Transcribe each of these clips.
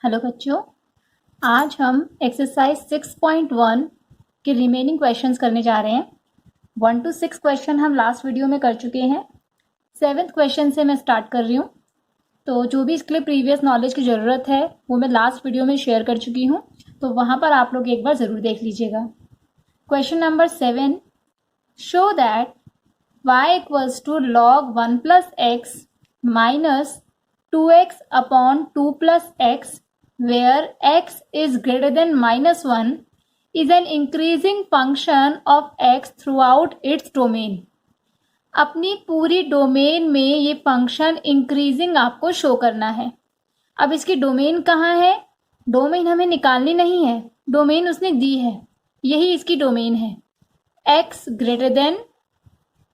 Hello बच्चों, आज हम एक्सरसाइज 6.1 के रिमेनिंग क्वेश्चंस करने जा रहे हैं। 1 to 6 क्वेश्चन हम लास्ट वीडियो में कर चुके हैं। 7th क्वेश्चन से मैं स्टार्ट कर रही हूँ। तो जो भी इसके लिए प्रीवियस नॉलेज की ज़रूरत है वो मैं लास्ट वीडियो में शेयर कर चुकी हूँ, तो वहाँ पर आप लोग एक बार ज़रूर देख लीजिएगा। Question number 7, show that y equals to log 1 plus x minus 2x upon 2 plus x where x is greater than -1 is an increasing function of x throughout its domain। अपनी पूरी डोमेन में ये फंक्शन इंक्रीजिंग आपको show करना है। अब इसकी domain कहाँ है? डोमेन हमें निकालनी नहीं है, डोमेन उसने दी है, यही इसकी डोमेन है। x greater than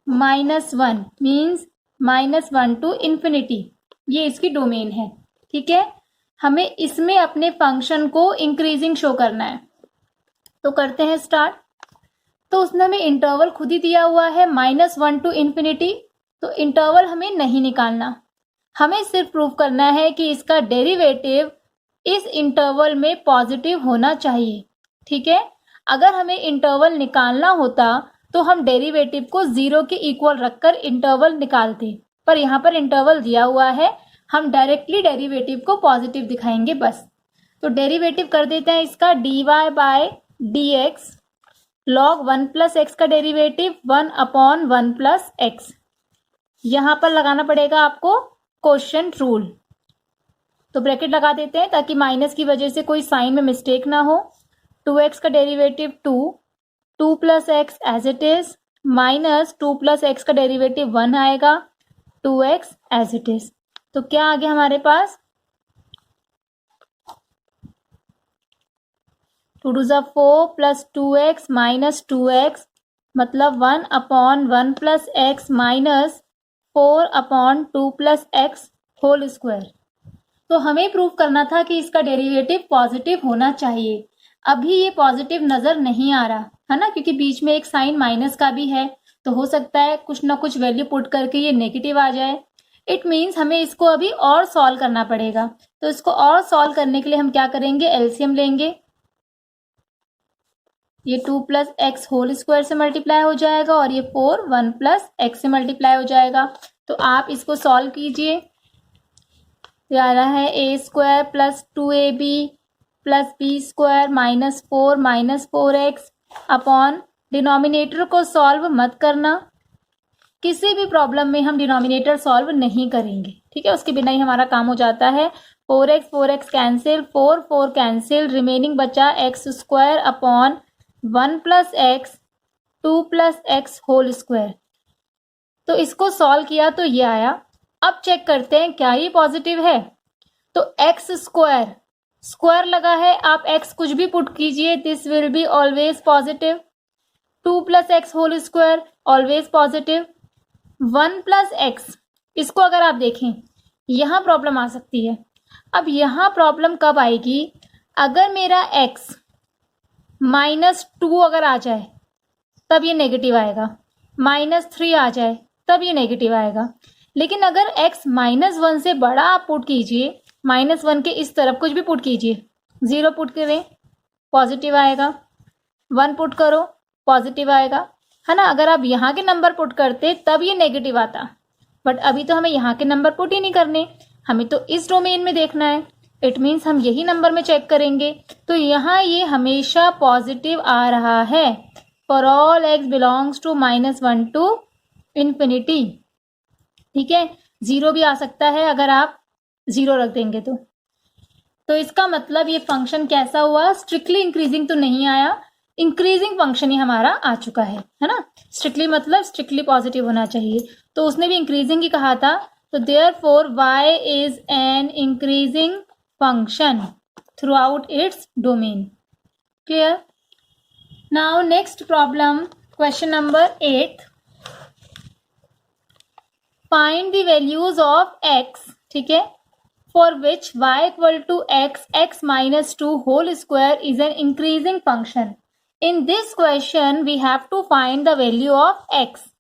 -1 means -1 to infinity, ये इसकी डोमेन है। ठीक है, हमें इसमें अपने फंक्शन को इंक्रीजिंग शो करना है, तो करते हैं स्टार्ट। तो उसने हमें इंटरवल खुद ही दिया हुआ है -1 to इन्फिनिटी, तो इंटरवल हमें नहीं निकालना, हमें सिर्फ प्रूव करना है कि इसका डेरिवेटिव इस इंटरवल में पॉजिटिव होना चाहिए। ठीक है, अगर हमें इंटरवल निकालना होता तो हम डेरिवेटिव को 0 के इक्वल रखकर इंटरवल निकालते, पर यहाँ पर इंटरवल दिया हुआ है, हम डायरेक्टली डेरिवेटिव को पॉजिटिव दिखाएंगे बस। तो डेरिवेटिव कर देते हैं इसका dy by dx, log 1 plus x का डेरिवेटिव 1 upon 1 plus x। यहाँ पर लगाना पड़ेगा आपको क्वोशिएंट रूल, तो ब्रैकेट लगा देते हैं ताकि माइनस की वजह से कोई साइन में मिस्टेक ना हो। 2x का derivative 2 plus x as it is, minus 2 plus x का डेरिवेटिव 1 आएगा, 2x एज इट इज। तो क्या आ गया हमारे पास? 2 2 ज़ा 4 प्लस 2x माइनस 2x, मतलब 1 upon 1 plus x minus 4 upon 2 plus x whole square. तो हमें प्रूव करना था कि इसका डेरिवेटिव पॉजिटिव होना चाहिए। अभी ये पॉजिटिव नजर नहीं आ रहा है ना, क्योंकि बीच में एक साइन माइनस का भी है, तो हो सकता है कुछ ना कुछ वैल्यू पुट करके ये नेगेटिव आ जाए। इट मीन्स हमें इसको अभी और सॉल्व करना पड़ेगा। तो इसको और सॉल्व करने के लिए हम क्या करेंगे, एलसीएम लेंगे। ये 2 plus x होल स्क्वायर से मल्टीप्लाई हो जाएगा और ये 4 1 plus x से मल्टीप्लाई हो जाएगा। तो आप इसको सॉल्व कीजिए। तो आ रहा है a square plus 2ab plus b square minus 4x upon, denominator को सॉल्व मत करना, किसी भी प्रॉब्लम में हम डिनोमिनेटर सॉल्व नहीं करेंगे। ठीक है, उसके बिना ही हमारा काम हो जाता है। 4x कैंसिल, 4 कैंसिल, रिमेनिंग बचा x square upon 1 plus x 2 plus x whole square. तो इसको सॉल्व किया तो ये आया। अब चेक करते हैं क्या ये पॉजिटिव है। तो x स्क्वायर, स्क्वायर लगा है, आप x कुछ भी पुट कीजिए, this will be always positive. 2 plus x whole square always positive. 1 plus x, इसको अगर आप देखें यहाँ प्रॉब्लम आ सकती है। अब यहाँ प्रॉब्लम कब आएगी? अगर मेरा x -2 अगर आ जाए तब ये नेगेटिव आएगा, -3 आ जाए तब ये नेगेटिव आएगा। लेकिन अगर x -1 से बड़ा आप पुट कीजिए, -1 के इस तरफ कुछ भी पुट कीजिए, 0 पुट करें पॉजिटिव आएगा, 1 पुट करो पॉजिटिव आएगा, है ना। अगर आप यहाँ के नंबर पुट करते तब ये नेगेटिव आता, बट अभी तो हमें यहाँ के नंबर पुट ही नहीं करने, हमें तो इस डोमेन में देखना है। इट मीन्स हम यही नंबर में चेक करेंगे, तो यहाँ ये हमेशा पॉजिटिव आ रहा है for all x belongs to -1 to infinity. ठीक है, 0 भी आ सकता है अगर आप 0 रख देंगे तो इसका मतलब ये फंक्शन कैसा हुआ? स्ट्रिक्टली इंक्रीजिंग तो नहीं आया, इंक्रीजिंग फंक्शन ही हमारा आ चुका है ना। स्ट्रिक्टली मतलब स्ट्रिक्टली पॉजिटिव होना चाहिए, तो उसने भी इंक्रीजिंग ही कहा था। तो therefore y is an increasing function throughout its domain. Clear? Now next problem, question number 8. Find the values of x, ठीक है, for which y equal to x minus 2 whole square is an increasing function. In this question we have to find the value of x.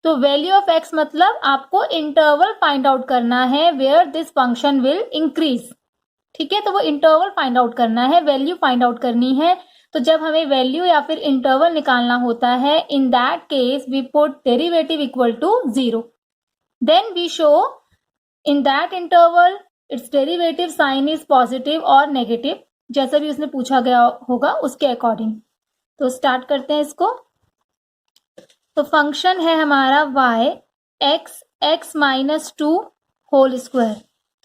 तो value of x मतलब आपको interval find out करना है where this function will increase. ठीक है, तो वो interval find out करना है, वैल्यू फाइंड आउट करनी है। तो जब हमें वैल्यू या फिर इंटरवल निकालना होता है, in that case we put derivative equal to 0, then we show in that interval its derivative sign is positive और नेगेटिव, जैसा भी उसने पूछा गया होगा उसके अकॉर्डिंग। तो स्टार्ट करते हैं इसको। तो फंक्शन है हमारा y x minus 2 whole square.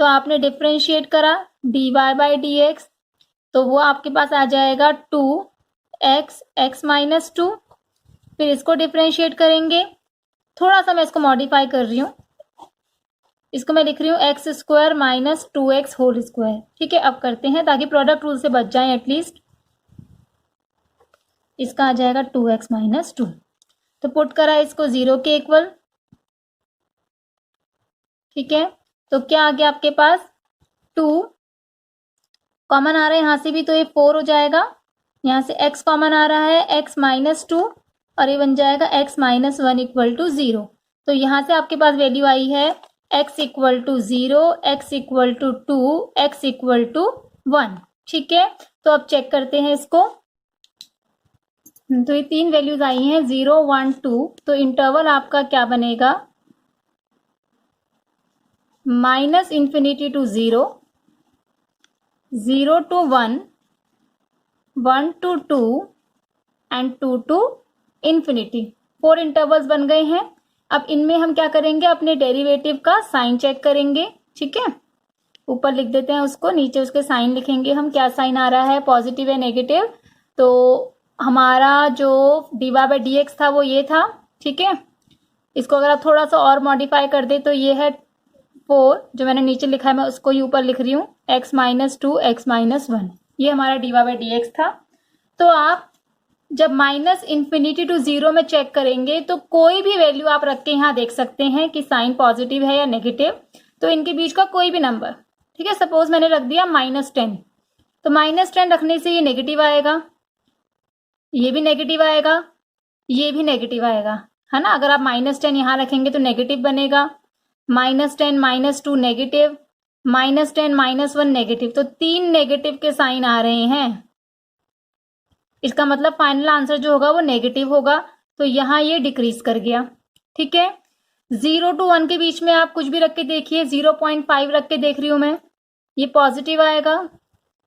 तो आपने डिफ्रेंशिएट करा dy बाई डी एक्स, तो वो आपके पास आ जाएगा 2x माइनस 2। फिर इसको डिफ्रेंशिएट करेंगे, थोड़ा सा मैं इसको मॉडिफाई कर रही हूँ, इसको मैं लिख रही हूँ x square minus 2x whole square. ठीक है, अब करते हैं ताकि प्रोडक्ट रूल से बच जाए एटलीस्ट। इसका आ जाएगा 2x माइनस 2। तो पुट करा इसको 0 के इक्वल। ठीक है, तो क्या आ गया आपके पास, 2 कॉमन आ रहा है यहाँ से भी, तो ये 4 हो जाएगा। यहाँ से x कॉमन आ रहा है, x माइनस 2, और ये बन जाएगा x माइनस 1 इक्वल टू 0। तो यहाँ से आपके पास वैल्यू आई है x equal to 0, x equal to 2, x equal to 1। ठीक है, तो अब चेक करते हैं इसको। तो ये 3 वैल्यूज आई हैं 0, 1, 2। तो इंटरवल आपका क्या बनेगा, minus infinity to 0, 0 to 1, 1 to 2 and 2 to infinity. 4 intervals बन गए हैं। अब इनमें हम क्या करेंगे, अपने डेरिवेटिव का साइन चेक करेंगे। ठीक है, ऊपर लिख देते हैं उसको, नीचे उसके साइन लिखेंगे हम, क्या साइन आ रहा है, पॉजिटिव या नेगेटिव। तो हमारा जो dy बाई डी एक्स था वो ये था। ठीक है, इसको अगर आप थोड़ा सा और मॉडिफाई कर दे तो ये है 4, जो मैंने नीचे लिखा है मैं उसको ही ऊपर लिख रही हूँ, x माइनस 2, x माइनस 1। ये हमारा dy बाई डी एक्स था। तो आप जब माइनस इन्फिनिटी टू 0 में चेक करेंगे तो कोई भी वैल्यू आप रख के यहाँ देख सकते हैं कि साइन पॉजिटिव है या नेगेटिव। तो इनके बीच का कोई भी नंबर, ठीक है, सपोज मैंने रख दिया -10, तो -10 रखने से ये नेगेटिव आएगा, ये भी नेगेटिव आएगा, ये भी नेगेटिव आएगा, है ना। अगर आप -10 यहाँ रखेंगे तो नेगेटिव बनेगा, -10 -2 नेगेटिव, -10 -1 नेगेटिव। तो 3 नेगेटिव के साइन आ रहे हैं, इसका मतलब फाइनल आंसर जो होगा वो नेगेटिव होगा। तो यहाँ ये डिक्रीज कर गया। ठीक है, 0 टू 1 के बीच में आप कुछ भी रख के देखिए, 0.5 रख के देख रही हूं मैं, ये पॉजिटिव आएगा।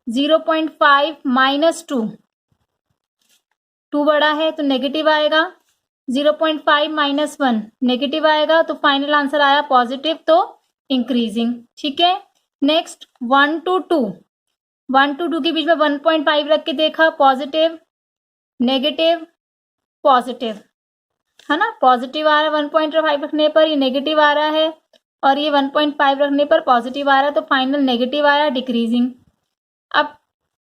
0.5 माइनस 2, 2 बड़ा है तो नेगेटिव आएगा। 0.5 माइनस 1 नेगेटिव आएगा। तो फाइनल आंसर आया पॉजिटिव, तो इंक्रीजिंग। ठीक है, नेक्स्ट 1 टू 2, 1 टू 2 के बीच में 1.5 रख के देखा, पॉजिटिव नेगेटिव पॉजिटिव, है ना। पॉजिटिव आ रहा है 1.5 रखने पर, ये नेगेटिव आ रहा है, और ये 1.5 रखने पर पॉजिटिव आ रहा है। तो फाइनल नेगेटिव आया, डिक्रीजिंग। अब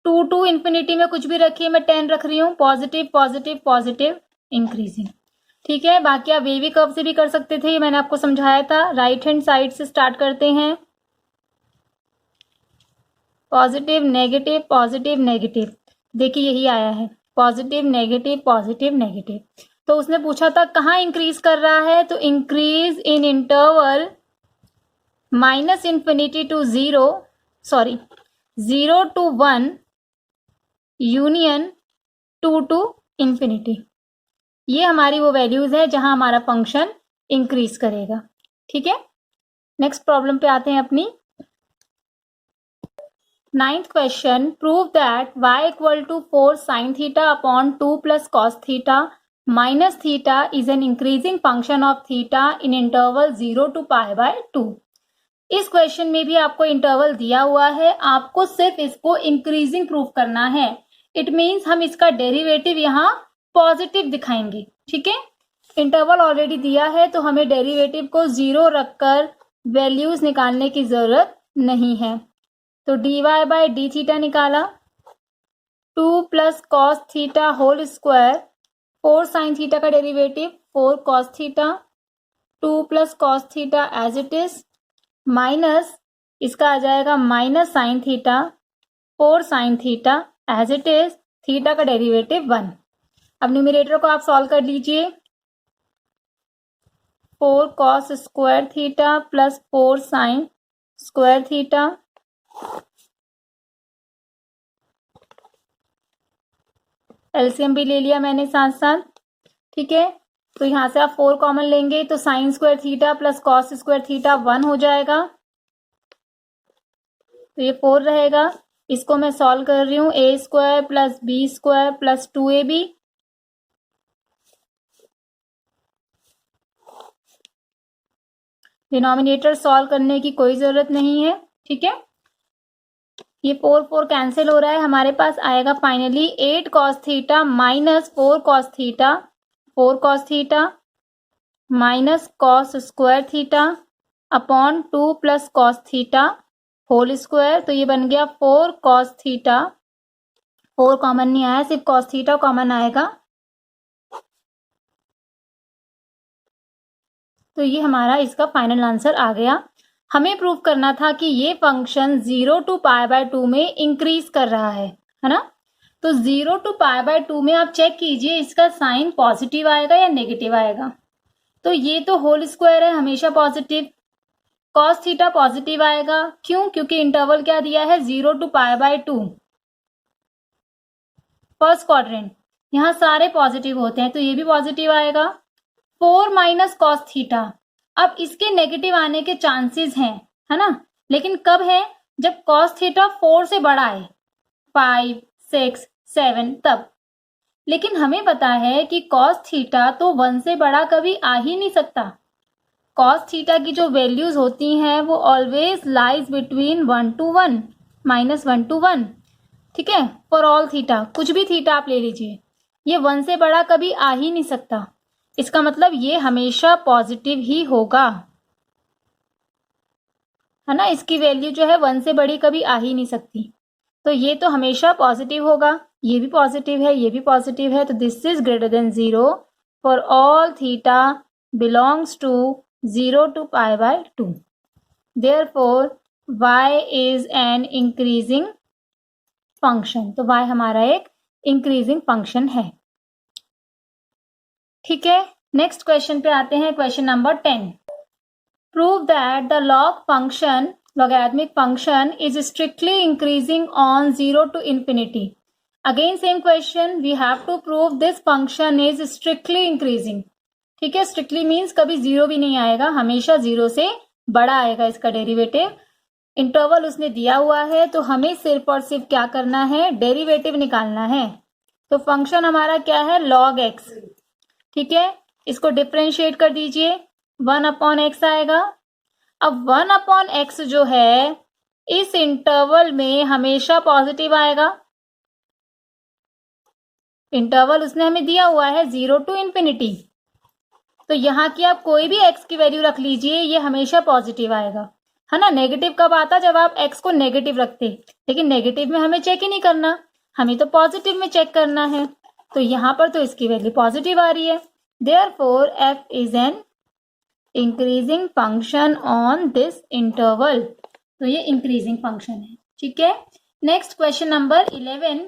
2 टू इन्फिनिटी में कुछ भी रखिए, मैं 10 रख रही हूँ, पॉजिटिव पॉजिटिव पॉजिटिव, इंक्रीजिंग। ठीक है, बाकी आप वेवी कर्व से भी कर सकते थे, ये मैंने आपको समझाया था। राइट हैंड साइड से स्टार्ट करते हैं, पॉजिटिव नेगेटिव पॉजिटिव नेगेटिव, देखिए यही आया है, पॉजिटिव नेगेटिव पॉजिटिव नेगेटिव। तो उसने पूछा था कहाँ इंक्रीज कर रहा है, तो increase in interval minus infinity to 0, sorry 0 to 1 union 2 to infinity. ये हमारी वो वैल्यूज है जहां हमारा फंक्शन इंक्रीज करेगा। ठीक है, नेक्स्ट प्रॉब्लम पे आते हैं अपनी। 9th question, prove that y equal to 4 sin theta upon 2 plus cos theta minus theta is an increasing function of theta in interval 0 to pi by 2। इस क्वेश्चन में भी आपको इंटरवल दिया हुआ है, आपको सिर्फ इसको इंक्रीजिंग प्रूफ करना है। इट मीन्स हम इसका डेरिवेटिव यहाँ पॉजिटिव दिखाएंगे। ठीक है, इंटरवल ऑलरेडी दिया है तो हमें डेरिवेटिव को 0 रखकर वैल्यूज निकालने की जरूरत नहीं है। तो dy बाई डी थीटा निकाला, 2 plus cos theta whole square, 4 sine theta का derivative 4 cos theta, 2 plus cos theta as it is, minus इसका आ जाएगा minus sine theta, 4 sine theta as it is, theta का डेरिवेटिव 1। अब numerator को आप solve कर लीजिए, 4 cos square theta plus 4 sine square theta, LCM भी ले लिया मैंने साथ साथ, ठीक है। तो यहाँ से आप 4 कॉमन लेंगे तो sign square theta plus cos square theta 1 हो जाएगा, तो ये 4 रहेगा। इसको मैं सॉल्व कर रही हूँ, a square plus b square plus 2ab, denominator solve करने की कोई जरूरत नहीं है, ठीक है। ये 4 कैंसिल हो रहा है, हमारे पास आएगा finally 8 cos theta minus 4 cos theta, 4 cos theta minus cos square theta upon 2 plus cos theta whole square. तो ये बन गया 4 कॉस थीटा, 4 कॉमन नहीं आया, सिर्फ कॉस थीटा कॉमन आएगा। तो ये हमारा इसका फाइनल आंसर आ गया। हमें प्रूव करना था कि ये फंक्शन 0 to π/2 में इंक्रीज कर रहा है ना। तो 0 to π/2 में आप चेक कीजिए इसका साइन पॉजिटिव आएगा या नेगेटिव आएगा। तो ये तो होल स्क्वायर है, हमेशा पॉजिटिव। कॉस थीटा पॉजिटिव आएगा, क्यों? क्योंकि इंटरवल क्या दिया है, 0 to π/2, फर्स्ट क्वाड्रेंट, यहाँ सारे पॉजिटिव होते हैं, तो ये भी पॉजिटिव आएगा। 4 माइनस कॉस थीटा, अब इसके नेगेटिव आने के चांसेस हैं, है ना, लेकिन कब है, जब कॉस थीटा 4 से बड़ा है, 5, 6, 7 तब। लेकिन हमें पता है कि कॉस थीटा तो 1 से बड़ा कभी आ ही नहीं सकता। कॉस थीटा की जो वैल्यूज होती हैं वो always lies between 1 to 1, -1 to 1, ठीक है, फॉर ऑल थीटा, कुछ भी थीटा आप ले लीजिए, ये 1 से बड़ा कभी आ ही नहीं सकता। इसका मतलब ये हमेशा पॉजिटिव ही होगा, है ना, इसकी वैल्यू जो है 1 से बड़ी कभी आ ही नहीं सकती, तो ये तो हमेशा पॉजिटिव होगा। ये भी पॉजिटिव है, ये भी पॉजिटिव है, तो this is greater than 0 for all theta belongs to 0 to π/2। Therefore y is an increasing function, तो y हमारा एक इंक्रीजिंग फंक्शन है, ठीक है। नेक्स्ट क्वेश्चन पे आते हैं, question number 10। Prove that the log function, logarithmic function is strictly increasing on 0 to infinity। Again same question, we have to prove this function is strictly increasing, ठीक है। strictly means कभी 0 भी नहीं आएगा, हमेशा 0 से बड़ा आएगा इसका डेरिवेटिव। इंटरवल उसने दिया हुआ है, तो हमें सिर्फ और सिर्फ क्या करना है, डेरिवेटिव निकालना है। तो फंक्शन हमारा क्या है, log x, ठीक है। इसको डिफरेंशिएट कर दीजिए, 1/x आएगा। अब 1/x जो है इस इंटरवल में हमेशा पॉजिटिव आएगा। इंटरवल उसने हमें दिया हुआ है 0 to infinity, तो यहाँ की आप कोई भी x की वैल्यू रख लीजिए, ये हमेशा पॉजिटिव आएगा, है ना। नेगेटिव कब आता, जब आप x को नेगेटिव रखते, लेकिन नेगेटिव में हमें चेक ही नहीं करना, हमें तो पॉजिटिव में चेक करना है। तो यहाँ पर तो इसकी वैल्यू पॉजिटिव आ रही है, therefore f is an increasing function on this interval, तो ये इंक्रीजिंग फंक्शन है, ठीक है। Next question number 11।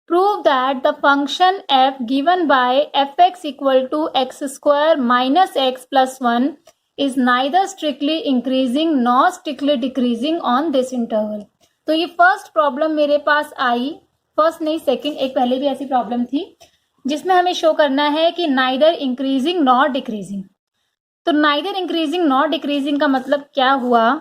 Prove that the function f given by fx equal to x square minus x plus 1 is neither strictly increasing nor strictly decreasing on this interval. तो ये first problem मेरे पास आई, first नहीं second, एक पहले भी ऐसी problem थी जिसमें हमें शो करना है कि नाइदर इंक्रीजिंग नॉर डिक्रीजिंग। तो नाइदर इंक्रीजिंग नॉट डिक्रीजिंग का मतलब क्या हुआ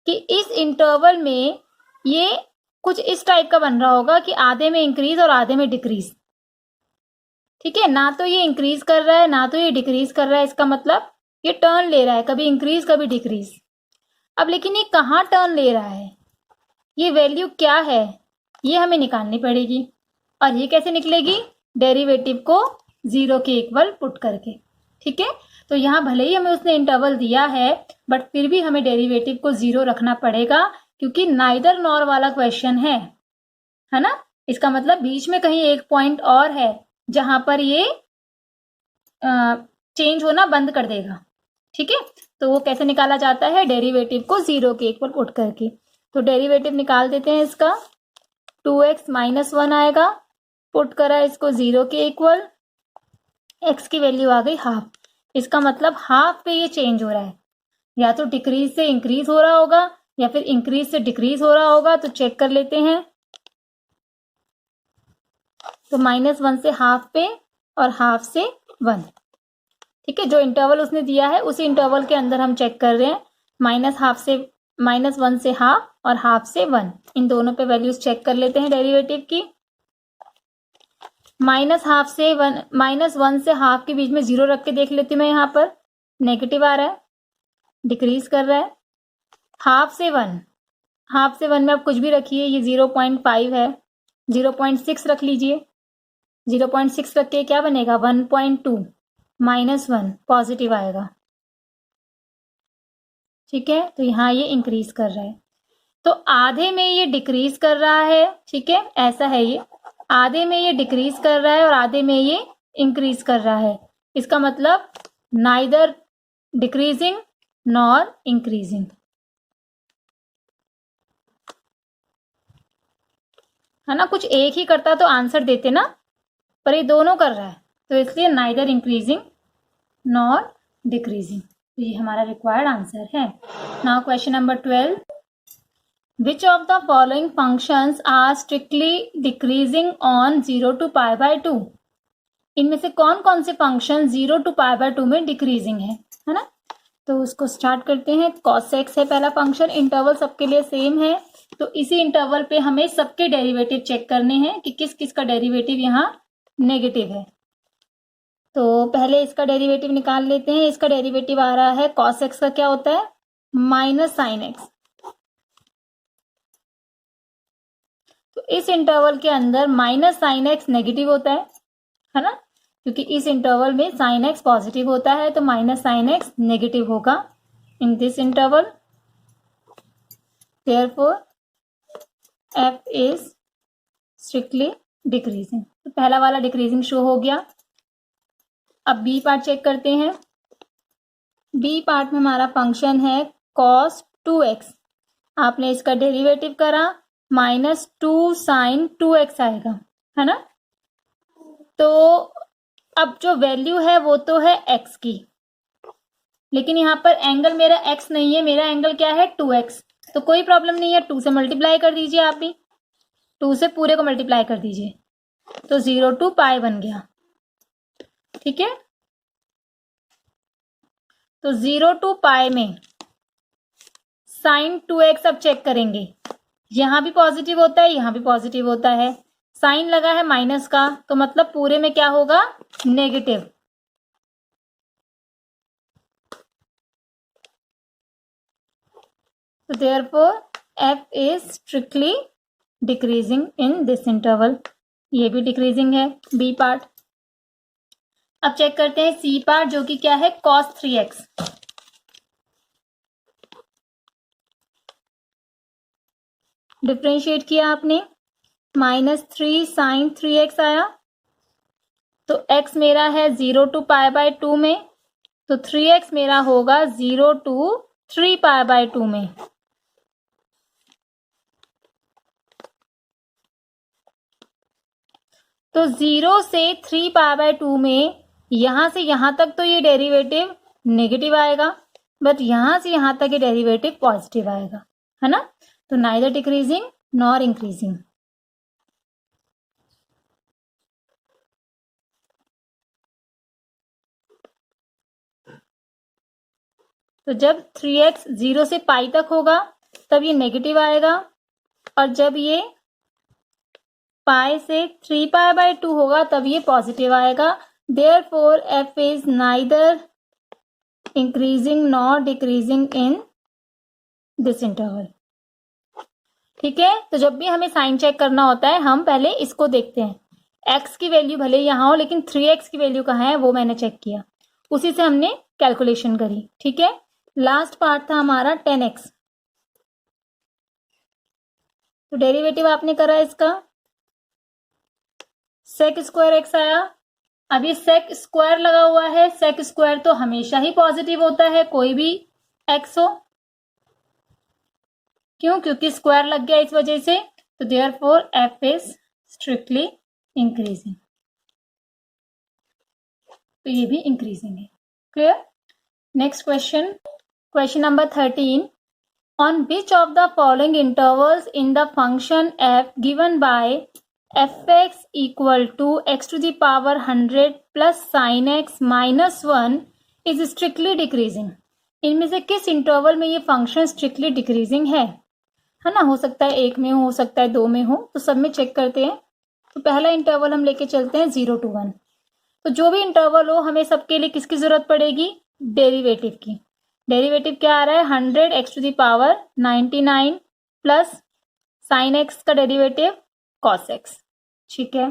कि इस इंटरवल में ये कुछ इस टाइप का बन रहा होगा कि आधे में इंक्रीज और आधे में डिक्रीज, ठीक है। ना तो ये इंक्रीज कर रहा है, ना तो ये डिक्रीज कर रहा है, इसका मतलब ये टर्न ले रहा है, कभी इंक्रीज कभी डिक्रीज। अब लेकिन ये कहाँ टर्न ले रहा है, ये वैल्यू क्या है, ये हमें निकालनी पड़ेगी। और ये कैसे निकलेगी, डेरिवेटिव को 0 के इक्वल पुट करके, ठीक है। तो यहाँ भले ही हमें उसने इंटरवल दिया है, बट फिर भी हमें डेरिवेटिव को 0 रखना पड़ेगा, क्योंकि नाइदर नॉर वाला क्वेश्चन है ना। इसका मतलब बीच में कहीं एक पॉइंट और है जहां पर ये चेंज होना बंद कर देगा, ठीक है। तो वो कैसे निकाला जाता है, डेरिवेटिव को 0 के इक्वल पुट करके। तो डेरिवेटिव निकाल देते हैं इसका, 2x माइनस 1 आएगा, पुट करा इसको 0 के इक्वल, x की वैल्यू आ गई हाफ। इसका मतलब हाफ पे ये चेंज हो रहा है, या तो डिक्रीज से इंक्रीज हो रहा होगा या फिर इंक्रीज से डिक्रीज हो रहा होगा। तो चेक कर लेते हैं, तो -1 से हाफ पे और हाफ से 1। ठीक है, जो इंटरवल उसने दिया है उसी इंटरवल के अंदर हम चेक कर रहे हैं। -1 से हाफ और हाफ से 1, इन दोनों पे वैल्यूज चेक कर लेते हैं डेरिवेटिव की। -1 से हाफ के बीच में 0 रख के देख लेती हूँ मैं, यहाँ पर नेगेटिव आ रहा है, डिक्रीज कर रहा है। हाफ से 1 में आप कुछ भी रखिए, ये 0.5 है, 0.6 रख लीजिए। 0.6 रख के क्या बनेगा 1.2, -1 पॉजिटिव आएगा। ठीक है, तो यहाँ ये इंक्रीज कर रहा है, तो आधे में ये डिक्रीज कर रहा है। ठीक है, ऐसा है, ये आधे में ये डिक्रीज कर रहा है और आधे में ये इंक्रीज कर रहा है। इसका मतलब नाइदर डिक्रीजिंग नॉर इंक्रीजिंग। है ना, कुछ एक ही करता तो आंसर देते ना, पर ये दोनों कर रहा है, तो इसलिए नाइदर इंक्रीजिंग नॉर डिक्रीजिंग। तो ये हमारा रिक्वायर्ड आंसर है। Now question number 12, which of the following functions are strictly decreasing on 0 to π/2? इनमें से कौन कौन से फंक्शन 0 to π/2 में डिक्रीजिंग है ना। तो उसको स्टार्ट करते हैं। cos x है पहला फंक्शन, इंटरवल सबके लिए सेम है, तो इसी इंटरवल पे हमें सबके डेरिवेटिव चेक करने हैं कि किस किस का डेरिवेटिव यहाँ नेगेटिव है। तो पहले इसका डेरिवेटिव निकाल लेते हैं। इसका डेरिवेटिव आ रहा है cos x का क्या होता है -sin x। तो इस इंटरवल के अंदर -sin x नेगेटिव होता है ना, क्योंकि इस इंटरवल में sin x पॉजिटिव होता है, तो -sin x नेगेटिव होगा in this interval. Therefore f is strictly decreasing. तो पहला वाला डिक्रीजिंग शो हो गया। अब बी पार्ट चेक करते हैं। बी पार्ट में हमारा फंक्शन है cos 2x। आपने इसका डेरिवेटिव करा, -2 sin 2x आएगा, है ना। तो अब जो वैल्यू है वो तो है x की, लेकिन यहाँ पर एंगल मेरा x नहीं है, मेरा एंगल क्या है 2x। तो कोई प्रॉब्लम नहीं है, 2 से मल्टीप्लाई कर दीजिए, आप भी 2 से पूरे को मल्टीप्लाई कर दीजिए, तो 0 to π बन गया। ठीक है, तो 0 to π में sin 2x अब चेक करेंगे। यहां भी पॉजिटिव होता है, यहां भी पॉजिटिव होता है, साइन लगा है माइनस का, तो मतलब पूरे में क्या होगा नेगेटिव। तो therefore f is strictly decreasing in this interval. ये भी डिक्रीजिंग है बी पार्ट। अब चेक करते हैं सी पार्ट, जो कि क्या है cos 3x। डिफ्रेंशिएट किया आपने, -3 sin 3x आया, तो x मेरा है 0 to π/2 में, तो 3x मेरा होगा 0 to 3 π/2 में। तो 0 से 3 π/2 में यहां से यहां तक तो ये डेरिवेटिव नेगेटिव आएगा, बट यहां से यहां तक ये डेरिवेटिव पॉजिटिव आएगा, है ना। तो नाइदर डिक्रीजिंग नॉर इंक्रीजिंग। तो जब 3x 0 से पाई तक होगा तब ये नेगेटिव आएगा, और जब ये पाई से 3 π/2 होगा तब ये पॉजिटिव आएगा। Therefore f is neither increasing nor decreasing in this interval. ठीक है, तो जब भी हमें साइन चेक करना होता है हम पहले इसको देखते हैं। x की वैल्यू भले यहाँ हो, लेकिन 3x की वैल्यू कहाँ है वो मैंने चेक किया, उसी से हमने कैलकुलेशन करी। ठीक है, लास्ट पार्ट था हमारा 10x। तो डेरिवेटिव आपने करा इसका, sec स्क्वायर x आया। अब ये sec स्क्वायर लगा हुआ है, sec स्क्वायर तो हमेशा ही पॉजिटिव होता है, कोई भी x हो। क्यों? क्योंकि स्क्वायर लग गया इस वजह से। तो therefore f is strictly increasing. तो ये भी इंक्रीजिंग है। Clear? Next question, question number 13, on which of the following intervals in the function f given by f x equal to x to the power 100 plus sine x minus 1 is strictly decreasing. इनमें से किस interval में ये function strictly decreasing है ना? हो सकता है 1 में हो सकता है 2 में हो, तो सब में चेक करते हैं। तो पहला इंटरवल हम लेके चलते हैं 0 to 1। तो जो भी इंटरवल हो हमें सबके लिए किसकी जरूरत पड़ेगी? डेरिवेटिव की। डेरिवेटिव क्या आ रहा है? 100 x to the power 99 plus sine x का डेरिवेटिव कॉस एक्स। ठीक है,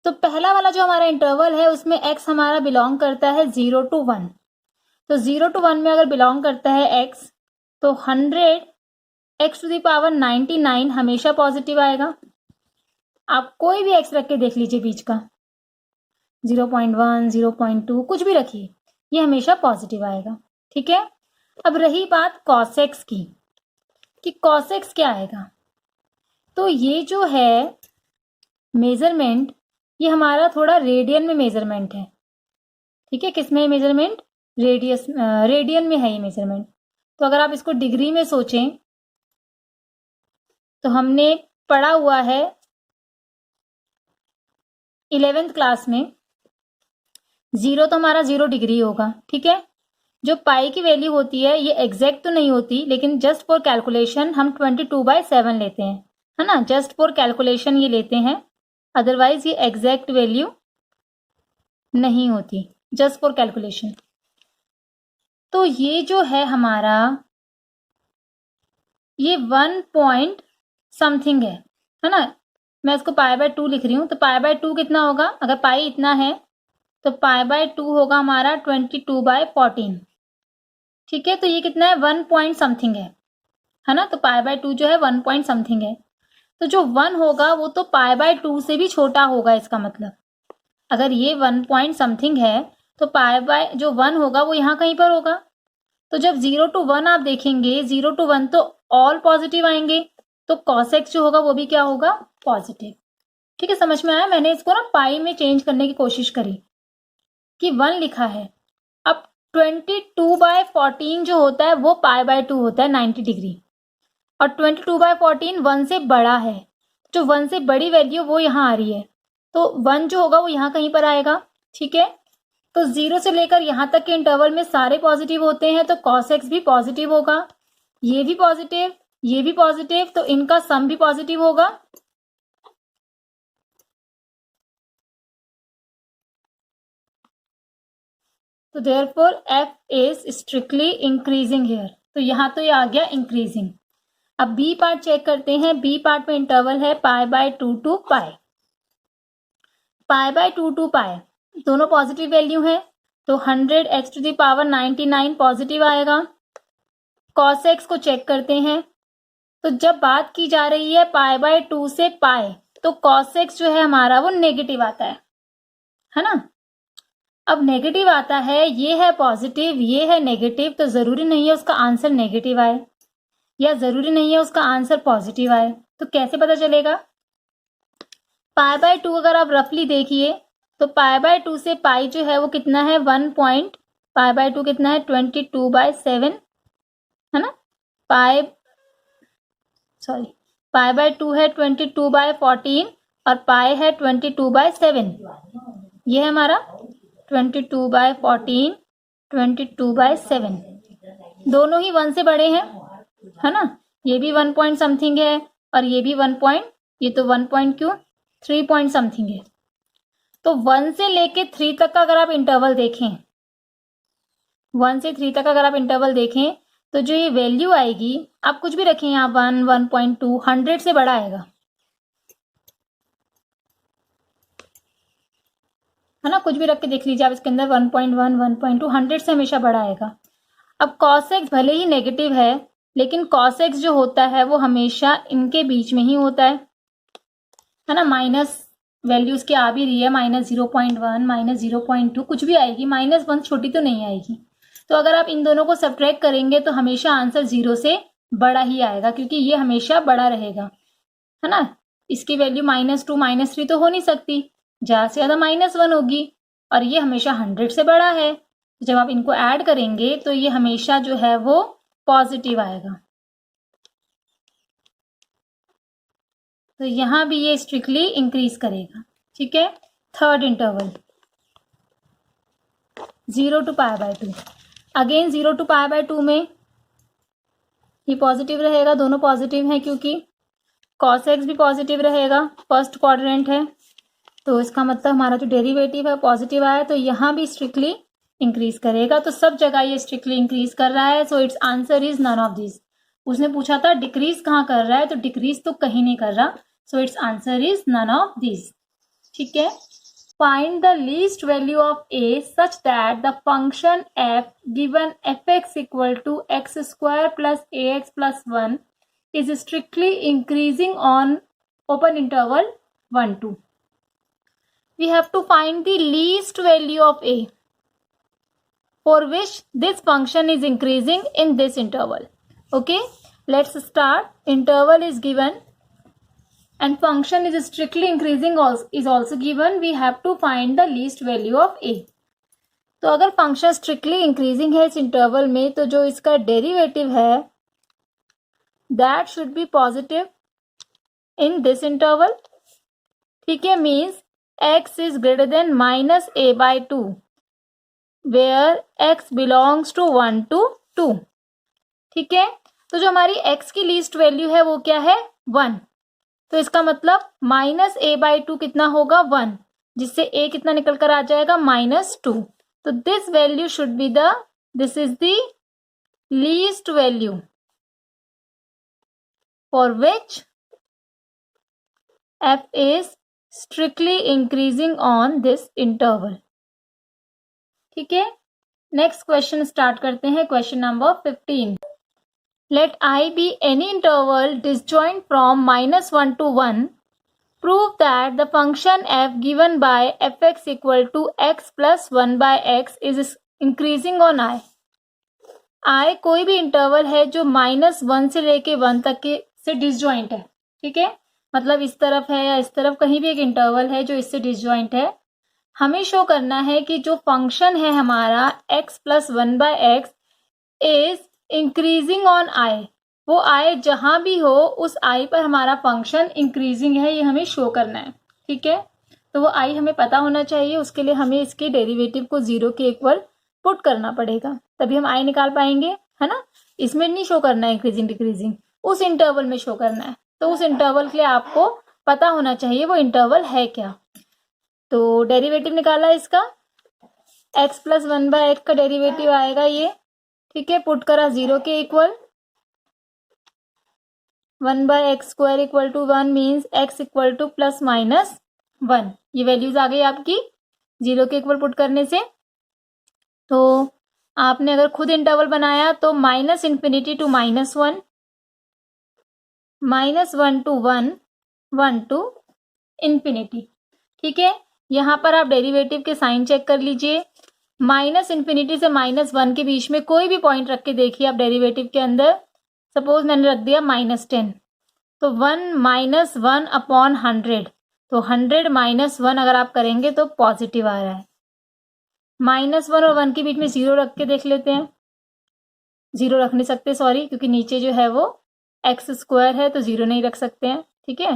तो पहला वाला जो हमारा इंटरवल है उसमें एक्स हमारा बिलोंग करता है 0 to 1। तो 0 to 1 में अगर बिलोंग करता है एक्स, तो 100 एक्स टू द पावर 99 हमेशा पॉजिटिव आएगा। आप कोई भी एक्स रख के देख लीजिए बीच का, 0.1 0.2 कुछ भी रखिए, ये हमेशा पॉजिटिव आएगा। ठीक है, अब रही बात कॉस एक्स की कि कॉस एक्स क्या आएगा। तो ये जो है मेजरमेंट, ये हमारा थोड़ा रेडियन में मेजरमेंट है। ठीक है, किस में मेजरमेंट? रेडियन में है ये मेजरमेंट। तो अगर आप इसको डिग्री में सोचें तो हमने पढ़ा हुआ है 11th क्लास में, 0 तो हमारा 0 डिग्री होगा। ठीक है, जो पाई की वैल्यू होती है ये एग्जैक्ट तो नहीं होती, लेकिन जस्ट फॉर कैलकुलेशन हम 22/7 लेते हैं, है ना? जस्ट फॉर कैलकुलेशन ये लेते हैं, अदरवाइज ये एग्जैक्ट वैल्यू नहीं होती, जस्ट फॉर कैलकुलेशन। तो ये जो है हमारा, ये 1 पॉइंट समथिंग है ना? मैं इसको π/2 लिख रही हूं। तो π/2 कितना होगा? अगर पाई इतना है तो π/2 होगा हमारा 22/14। ठीक है, तो ये कितना है? 1 पॉइंट समथिंग है ना? तो π/2 जो है 1 पॉइंट समथिंग है। तो जो 1 होगा वो तो π/2 से भी छोटा होगा। इसका मतलब अगर ये 1 पॉइंट समथिंग है तो जो 1 होगा वो यहाँ कहीं पर होगा। तो जब 0 to 1 आप देखेंगे, 0 to 1 तो ऑल पॉजिटिव आएंगे, तो cos x जो होगा वो भी क्या होगा? पॉजिटिव। ठीक है, समझ में आया? मैंने इसको ना पाई में चेंज करने की कोशिश करी कि 1 लिखा है। अब 22/14 जो होता है वो π/2 होता है 90 डिग्री, और 22/14 1 से बड़ा है। जो 1 से बड़ी वैल्यू वो यहाँ आ रही है, तो 1 जो होगा वो यहाँ कहीं पर आएगा। ठीक है, तो 0 से लेकर यहाँ तक के इंटरवल में सारे पॉजिटिव होते हैं, तो cos x भी पॉजिटिव होगा, ये भी पॉजिटिव, ये भी पॉजिटिव, तो इनका सम भी पॉजिटिव होगा। तो therefore f is strictly increasing here. तो यहाँ तो ये आ गया इंक्रीजिंग। अब बी पार्ट चेक करते हैं। बी पार्ट में इंटरवल है π/2 to π। π/2 to π दोनों पॉजिटिव वैल्यू है, तो 100 x to the power 99 positive आएगा। cos x को चेक करते हैं। तो जब बात की जा रही है π/2 से π, तो cos x जो है हमारा वो नेगेटिव आता है ना? अब नेगेटिव आता है, ये है पॉजिटिव, ये है नेगेटिव, तो जरूरी नहीं है उसका आंसर नेगेटिव आए या जरूरी नहीं है उसका आंसर पॉजिटिव आए। तो कैसे पता चलेगा? π/2 अगर आप रफली देखिए तो π/2 से पाई जो है वो कितना है? 1 पॉइंट। π/2 कितना है? 22/7 है ना? π/2 है 22/14 और पाई है 22/7। ये है हमारा 22/14, 22/7, दोनों ही 1 से बड़े हैं, है ना? ये भी 1 पॉइंट समथिंग है और ये भी 1 पॉइंट, ये तो 1 पॉइंट क्यों, 3 पॉइंट समथिंग है। तो 1 से लेके 3 तक का अगर आप इंटरवल देखें, 1 से 3 तक अगर आप इंटरवल देखें, तो जो ये वैल्यू आएगी, आप कुछ भी रखें यहाँ, 1, 1.2, 100 से बड़ा आएगा, है ना? कुछ भी रख के देख लीजिए आप इसके अंदर, 1.1, 1.2, 100 से हमेशा बड़ा आएगा। अब cos x भले ही नेगेटिव है, लेकिन cos x जो होता है वो हमेशा इनके बीच में ही होता है ना? माइनस वैल्यूज की आ भी रही है, -0.1, -0.2 कुछ भी आएगी, -1 छोटी तो नहीं आएगी। तो अगर आप इन दोनों को सब्ट्रैक्ट करेंगे तो हमेशा आंसर 0 से बड़ा ही आएगा, क्योंकि ये हमेशा बड़ा रहेगा, है ना? इसकी वैल्यू -2, -3 तो हो नहीं सकती, ज्यादा से ज्यादा -1 होगी, और ये हमेशा 100 से बड़ा है। जब आप इनको ऐड करेंगे तो ये हमेशा जो है वो पॉजिटिव आएगा। तो यहाँ भी ये स्ट्रिक्टली इंक्रीज करेगा। ठीक है, third interval 0 to π/2। Again 0 to π/2 में ये पॉजिटिव रहेगा, दोनों पॉजिटिव हैं क्योंकि cos x भी पॉजिटिव रहेगा, फर्स्ट क्वाड्रेंट है, तो इसका मतलब हमारा जो डेरिवेटिव है पॉजिटिव आया, तो यहाँ भी स्ट्रिक्टली इंक्रीज करेगा। तो सब जगह ये स्ट्रिक्टली इंक्रीज कर रहा है, so its answer is none of this. उसने पूछा था डिक्रीज कहाँ कर रहा है, तो डिक्रीज तो कहीं नहीं कर रहा, so its answer is none of this. ठीक है, find the least value of a such that the function f given fx equal to x square plus ax plus 1 is strictly increasing on open interval 1 2. We have to find the least value of a for which this function is increasing in this interval. Okay, let's start. Interval is given and function is strictly increasing is also given. We have to find the least value of a. तो अगर function strictly increasing है इस interval में, तो जो इसका derivative है that should be positive in this interval. ठीक है, means x is greater than minus a/2 where x belongs to 1 to 2. ठीक है, तो जो हमारी x की लीस्ट वैल्यू है वो क्या है 1, तो इसका मतलब माइनस a/2 कितना होगा 1, जिससे a कितना निकल कर आ जाएगा -2। तो this value should be this is the least value for which f is strictly increasing on this interval. ठीक है, नेक्स्ट क्वेश्चन स्टार्ट करते हैं। Question number 15। Let I be any interval disjoint from -1 to 1. Prove that the function f given by fx equal to x plus 1 by x is increasing on I. I कोई भी interval है जो -1 से लेके 1 तक के से डिसजॉइंट है। ठीक है, मतलब इस तरफ है या इस तरफ कहीं भी एक इंटरवल है जो इससे डिसजॉइंट है। हमें शो करना है कि जो फंक्शन है हमारा x plus 1 by x is increasing on i, वो i जहां भी हो उस i पर हमारा फंक्शन इंक्रीजिंग है, ये हमें शो करना है। ठीक है, तो वो i हमें पता होना चाहिए, उसके लिए हमें इसके डेरिवेटिव को 0 के इक्वल पुट करना पड़ेगा, तभी हम i निकाल पाएंगे, है ना। इसमें नहीं शो करना है इंक्रीजिंग डिक्रीजिंग, उस इंटरवल में शो करना है। तो उस इंटरवल के लिए आपको पता होना चाहिए वो इंटरवल है क्या। तो डेरिवेटिव निकाला इसका, x प्लस 1 बाय एक्स का डेरिवेटिव आएगा ये। ठीक है, पुट करा 0 के equal, 1 by x square equal to 1 means x equal to plus minus 1। ये वैल्यूज आ गई आपकी 0 के इक्वल पुट करने से। तो आपने अगर खुद इंटरवल बनाया तो -∞ टू -1, -1 टू 1, 1 टू इन्फिनिटी। ठीक है, यहाँ पर आप डेरिवेटिव के साइन चेक कर लीजिए। -∞ से -1 के बीच में कोई भी पॉइंट रख के देखिए आप डेरिवेटिव के अंदर। सपोज मैंने रख दिया -10, तो 1 - 1 अपॉन 100, तो 100 - 1 अगर आप करेंगे तो पॉजिटिव आ रहा है। -1 और 1 के बीच में 0 रख के देख लेते हैं। 0 रख नहीं सकते, सॉरी, क्योंकि नीचे जो है वो एक्स स्क्वायर है, तो 0 नहीं रख सकते हैं। ठीक है,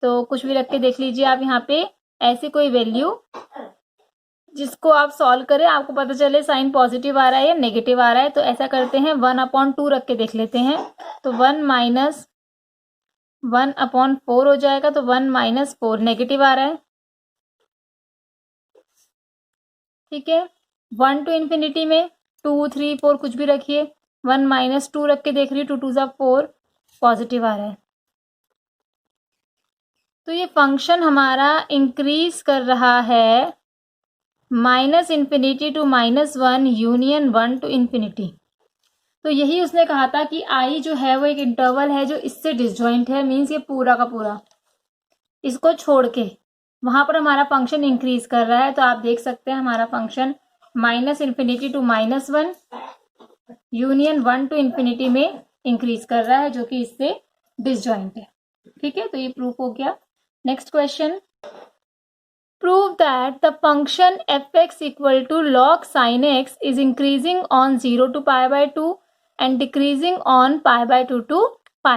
तो कुछ भी रख के देख लीजिए आप यहाँ पे, ऐसी कोई वैल्यू जिसको आप सॉल्व करें, आपको पता चले साइन पॉजिटिव आ रहा है या नेगेटिव आ रहा है। तो ऐसा करते हैं 1/2 रख के देख लेते हैं, तो 1 - 1/4 हो जाएगा, तो 1 - 4 नेगेटिव आ रहा है। ठीक है, 1 टू इन्फिनिटी में 2 3 4 कुछ भी रखिए, 1 - 2 रख के देख रही हूँ, 2 2 ज़ा 4 पॉजिटिव आ रहा है। तो ये फंक्शन हमारा इंक्रीज कर रहा है -∞ टू -1 यूनियन 1 टू इन्फिनिटी। तो यही उसने कहा था कि i जो है वो एक इंटरवल है जो इससे डिसजॉइंट है, मीन्स ये पूरा का पूरा इसको छोड़ के वहां पर हमारा फंक्शन इंक्रीज कर रहा है। तो आप देख सकते हैं हमारा function -∞ to -1 union 1 to infinity में इंक्रीज कर रहा है, जो कि इससे डिसजॉइंट है। ठीक है, तो ये प्रूफ हो गया। Next question, prove that the function fx equal to log sin x is increasing on 0 to π/2 and decreasing on π/2 to π।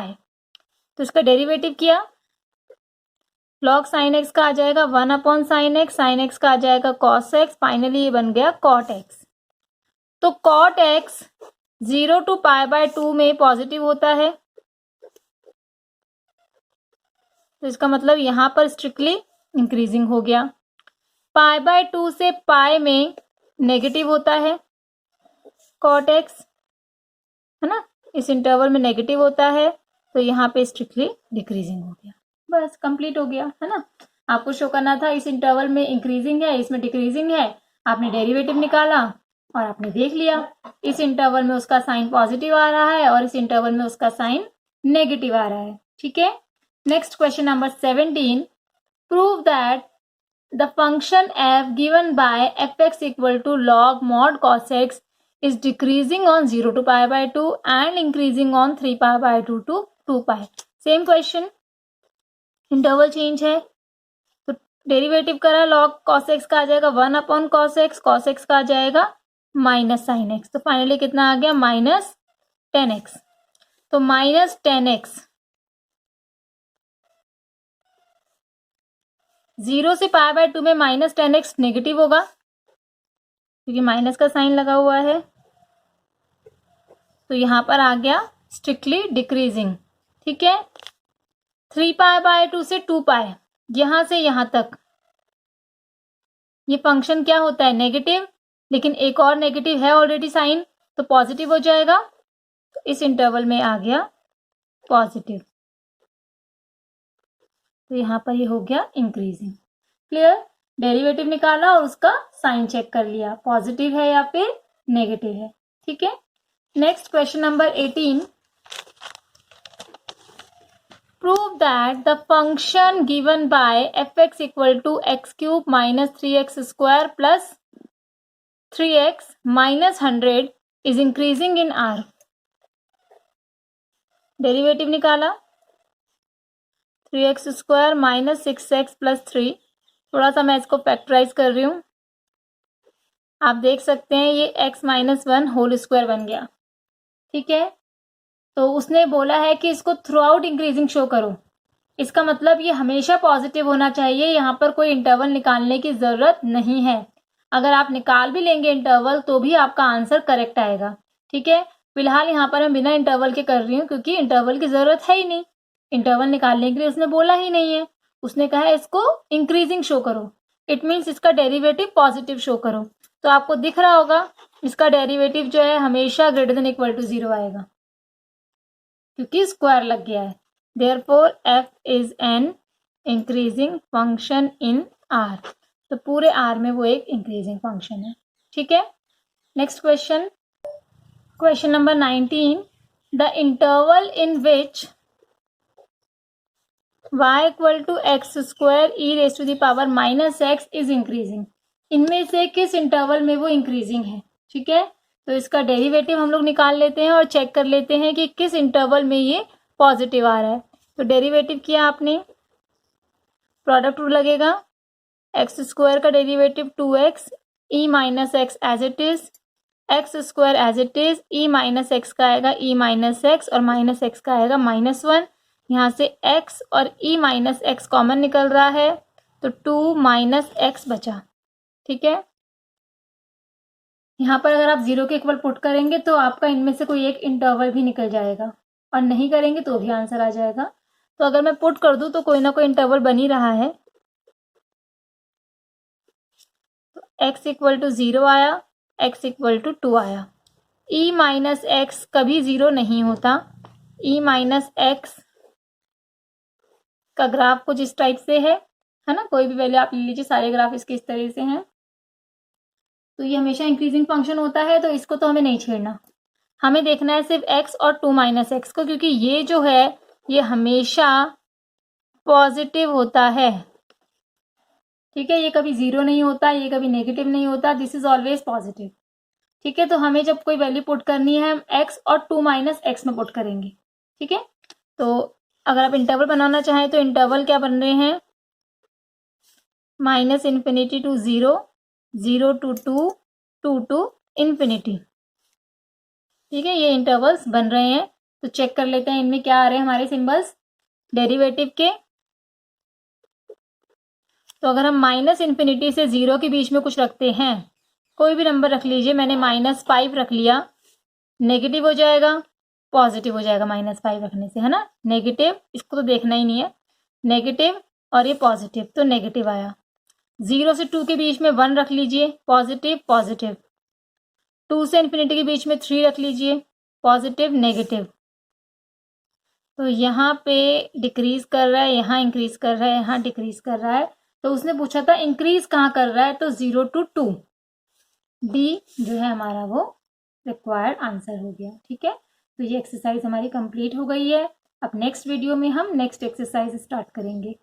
तो इसका डेरिवेटिव किया, लॉग साइन एक्स का आ जाएगा 1 साइन एक्स का आ जाएगा कॉस एक्स, फाइनली ये बन गया कॉट एक्स। तो कॉट एक्स 0 to π/2 में पॉजिटिव होता है, तो इसका मतलब यहां पर स्ट्रिक्टली इंक्रीजिंग हो गया। π/2 से पाई में नेगेटिव होता है कॉट एक्स, है ना, इस इंटरवल में नेगेटिव होता है, तो यहाँ पे स्ट्रिक्टली डिक्रीजिंग हो गया। बस कंप्लीट हो गया, है ना। आपको शो करना था इस इंटरवल में इंक्रीजिंग है, इसमें डिक्रीजिंग है, आपने डेरिवेटिव निकाला और आपने देख लिया इस इंटरवल में उसका साइन पॉजिटिव आ रहा है और इस इंटरवल में उसका साइन नेगेटिव आ रहा है। ठीक है, next question number 17, prove that the function f given by fx equal to log mod cos x is decreasing on 0 to π/2 and increasing on 3π/2 to 2π। Same question, interval change है, तो derivative करा, log cos x का आ जाएगा 1 cos x का आ जाएगा minus sine x, तो finally कितना आ गया -10x। तो -10x 0 से π/2 में -10x नेगेटिव होगा क्योंकि माइनस का साइन लगा हुआ है, तो यहां पर आ गया स्ट्रिक्टली डिक्रीजिंग। ठीक है, 3π/2 से 2π, यहां से यहां तक ये फंक्शन क्या होता है नेगेटिव, लेकिन एक और नेगेटिव है ऑलरेडी साइन, तो पॉजिटिव हो जाएगा, तो इस इंटरवल में आ गया पॉजिटिव, तो यहां पर ये हो गया इंक्रीजिंग। क्लियर, डेरिवेटिव निकाला और उसका साइन चेक कर लिया, पॉजिटिव है या फिर नेगेटिव है। ठीक है, next question number 18, prove that the function given by fx equal to x³ minus 3x square plus 3x minus 100 is increasing in r। Derivative निकाला, 3x square minus 6x plus 3, थोड़ा सा मैं इसको फैक्टराइज कर रही हूं, आप देख सकते हैं ये x माइनस 1 होल स्क्वायर बन गया। ठीक है, तो उसने बोला है कि इसको थ्रू आउट इंक्रीजिंग शो करो, इसका मतलब ये हमेशा पॉजिटिव होना चाहिए, यहाँ पर कोई इंटरवल निकालने की जरूरत नहीं है। अगर आप निकाल भी लेंगे इंटरवल तो भी आपका आंसर करेक्ट आएगा। ठीक है, फिलहाल यहाँ पर मैं बिना इंटरवल के कर रही हूँ क्योंकि इंटरवल की जरूरत है ही नहीं, इंटरवल निकालने के लिए उसने बोला ही नहीं है, उसने कहा है इसको इंक्रीजिंग शो करो, इट मीन्स इसका डेरिवेटिव पॉजिटिव शो करो। तो आपको दिख रहा होगा इसका डेरिवेटिव जो है हमेशा ग्रेटर देन इक्वल टू 0 आएगा क्योंकि स्क्वायर लग गया है। Therefore f is an increasing function in R, तो पूरे R में वो एक इंक्रीजिंग फंक्शन है। ठीक है, next question, question number 19, the interval in which y equal to x square e raise to the power minus x is increasing, इनमें से किस इंटरवल में वो इंक्रीजिंग है। ठीक है, तो इसका डेरिवेटिव हम लोग निकाल लेते हैं और चेक कर लेते हैं कि किस इंटरवल में ये पॉजिटिव आ रहा है। तो डेरिवेटिव किया आपने, प्रोडक्ट रूल लगेगा, एक्स स्क्वायर का derivative 2x e minus x as it is, x square as it is, e minus x का आएगा ई माइनस एक्स और माइनस एक्स का आएगा -1, यहाँ से x और e माइनस एक्स कॉमन निकल रहा है, तो 2 माइनस एक्स बचा। ठीक है, यहाँ पर अगर आप 0 के इक्वल पुट करेंगे तो आपका इनमें से कोई एक इंटरवल भी निकल जाएगा और नहीं करेंगे तो भी आंसर आ जाएगा। तो अगर मैं पुट कर दूं तो कोई ना कोई इंटरवल बन ही रहा है, तो x इक्वल टू 0 आया, x इक्वल टू 2 आया, e माइनस एक्स कभी 0 नहीं होता, e माइनस एक्स का ग्राफ कुछ इस टाइप से है ना, कोई भी वैल्यू आप ले लीजिए, सारे ग्राफ इसके इस तरह से हैं, तो ये हमेशा इंक्रीजिंग फंक्शन होता है, तो इसको तो हमें नहीं छेड़ना, हमें देखना है सिर्फ x और 2 माइनस एक्स को, क्योंकि ये जो है ये हमेशा पॉजिटिव होता है। ठीक है, ये कभी 0 नहीं होता, ये कभी नेगेटिव नहीं होता, दिस इज ऑलवेज पॉजिटिव। ठीक है, तो हमें जब कोई वैल्यू पुट करनी है हम x और 2 माइनस एक्स में पुट करेंगे। ठीक है, तो अगर आप इंटरवल बनाना चाहें तो इंटरवल क्या बन रहे हैं, -∞ टू 0, 0 टू 2, 2 टू इन्फिनिटी। ठीक है, ये इंटरवल्स बन रहे हैं, तो चेक कर लेते हैं इनमें क्या आ रहे हैं हमारे सिंबल्स डेरिवेटिव के। तो अगर हम -∞ से 0 के बीच में कुछ रखते हैं, कोई भी नंबर रख लीजिए, मैंने -5 रख लिया, नेगेटिव हो जाएगा, पॉजिटिव हो जाएगा -5 रखने से, है ना। नेगेटिव, इसको तो देखना ही नहीं है, नेगेटिव और ये पॉजिटिव, तो नेगेटिव आया। 0 से 2 के बीच में 1 रख लीजिए, पॉजिटिव पॉजिटिव। 2 से इन्फिनिटी के बीच में 3 रख लीजिए, पॉजिटिव नेगेटिव। तो यहाँ पे डिक्रीज कर रहा है, यहाँ इंक्रीज कर रहा है, यहाँ डिक्रीज कर रहा है। तो उसने पूछा था इंक्रीज कहाँ कर रहा है, तो 0 to 2, डी जो है हमारा वो रिक्वायर्ड आंसर हो गया। ठीक है, तो ये एक्सरसाइज हमारी कंप्लीट हो गई है। अब नेक्स्ट वीडियो में हम नेक्स्ट एक्सरसाइज स्टार्ट करेंगे।